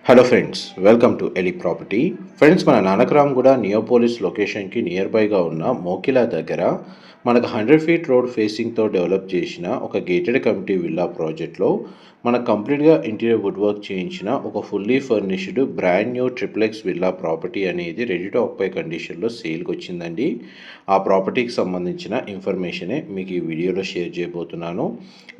Hello friends, welcome to ఎలి property. Friends, మన Nanakramguda Neopolis లొకేషన్కి నియర్ బైగా ఉన్న మోకిలా దగ్గర మనకు 100 ఫీట్ రోడ్ ఫేసింగ్తో డెవలప్ చేసిన ఒక గేటెడ్ కమ్యూనిటీ విల్లా ప్రాజెక్ట్లో మనకు కంప్లీట్గా ఇంటీరియర్ వుడ్ వర్క్ చేయించిన ఒక fully furnished brand new triplex villa property అనేది రెడీ టు ఆక్యుపై కండిషన్లో సేల్కి వచ్చిందండి. ఆ ప్రాపర్టీకి సంబంధించిన ఇన్ఫర్మేషనే మీకు ఈ వీడియోలో షేర్ చేయబోతున్నాను.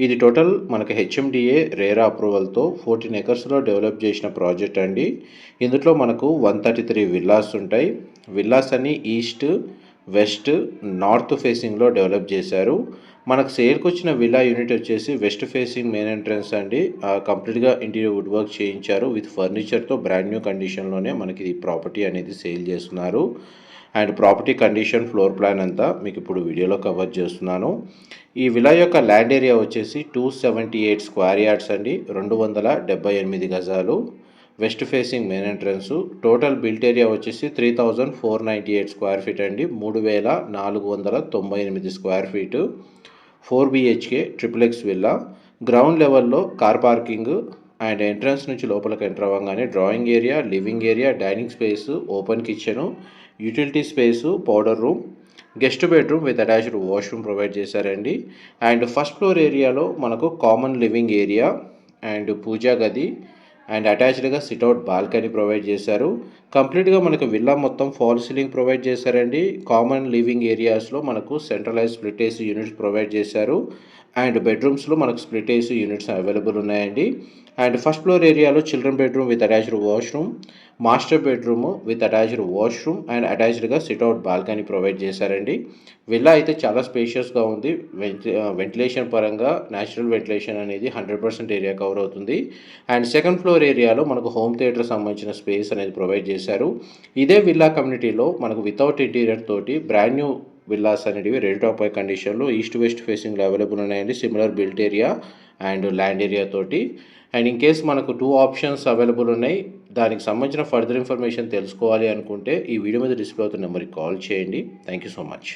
ఇది టోటల్ మనకు హెచ్ఎండిఏ రేరా అప్రూవల్తో 14 ఎకర్స్లో డెవలప్ చేసిన ప్రాజెక్ట్ అండి. ఇందులో మనకు 133 విల్లాస్ ఉంటాయి. విల్లాస్ అన్ని ఈస్ట్, వెస్ట్, నార్త్ ఫేసింగ్లో డెవలప్ చేశారు. మనకు సేల్కి వచ్చిన విల్లా యూనిట్ వచ్చేసి వెస్ట్ ఫేసింగ్ మెయిన్ ఎంట్రన్స్ అండి. కంప్లీట్గా ఇంటీరియర్ వుడ్ వర్క్ చేయించారు విత్ ఫర్నిచర్తో బ్రాండ్ న్యూ కండిషన్లోనే మనకి ఈ ప్రాపర్టీ అనేది సేల్ చేస్తున్నారు. And property condition, floor plan అంతా మీకు ఇప్పుడు వీడియోలో కవర్ చేస్తున్నాను. ఈ విలా యొక్క ల్యాండ్ ఏరియా వచ్చేసి 278 స్క్వేర్ యార్డ్స్ అండి, 278 గజాలు. West facing main entrance. Total built area వచ్చేసి 3498 స్క్వేర్ ఫీట్ అండి, 3498 square feet. 4 BHK triplex villa. Ground లెవెల్లో కార్ పార్కింగ్ అండ్ ఎంట్రన్స్ నుంచి లోపలికి ఎంటర్ అవ్వగానే drawing area, living area, dining space, open kitchen, utility space, powder room, guest bedroom with attached washroom provide చేశారండి. And first floor ఏరియాలో మనకు common living area and puja గది and అటాచ్డ్గా sit out balcony provide చేశారు. కంప్లీట్గా మనకు విల్లా మొత్తం ఫాల్ సీలింగ్ ప్రొవైడ్ చేశారండి. కామన్ లివింగ్ ఏరియాస్లో మనకు centralise split AC units provide చేశారు. అండ్ బెడ్రూమ్స్లో మనకు స్ప్లిట్ ఏసీ యూనిట్స్ అవైలబుల్ ఉన్నాయండి. అండ్ ఫస్ట్ ఫ్లోర్ ఏరియాలో children bedroom with attached washroom, master bedroom with attached washroom and అటాచ్డ్గా సిట్అవుట్ బాల్కనీ ప్రొవైడ్ చేశారండి. విల్లా అయితే చాలా స్పేషియస్గా ఉంది. వెంటిలేషన్ పరంగా న్యాచురల్ వెంటిలేషన్ అనేది 100% ఏరియా కవర్ అవుతుంది. అండ్ సెకండ్ ఫ్లోర్ ఏరియాలో మనకు హోమ్ థియేటర్ సంబంధించిన స్పేస్ అనేది ప్రొవైడ్ చేశారు. ఇదే విల్లా కమ్యూనిటీలో మనకు వితౌట్ ఇంటీరియర్ తోటి బ్రాండ్ న్యూ విల్లాస్ అనేటివి రెడీ టు ఆక్యుపై కండిషన్లో ఈస్ట్ వెస్ట్ ఫేసింగ్లో అవైలబుల్ ఉన్నాయండి. Similar built area and land area తోటి. అండ్ ఇన్ కేస్ మనకు 2 ఆప్షన్స్ అవైలబుల్ ఉన్నాయి. దానికి సంబంధించిన ఫర్దర్ ఇన్ఫర్మేషన్ తెలుసుకోవాలి అనుకుంటే ఈ వీడియో మీద డిస్ప్లే అవుతున్న నెంబర్కి కాల్ చేయండి. Thank you so much.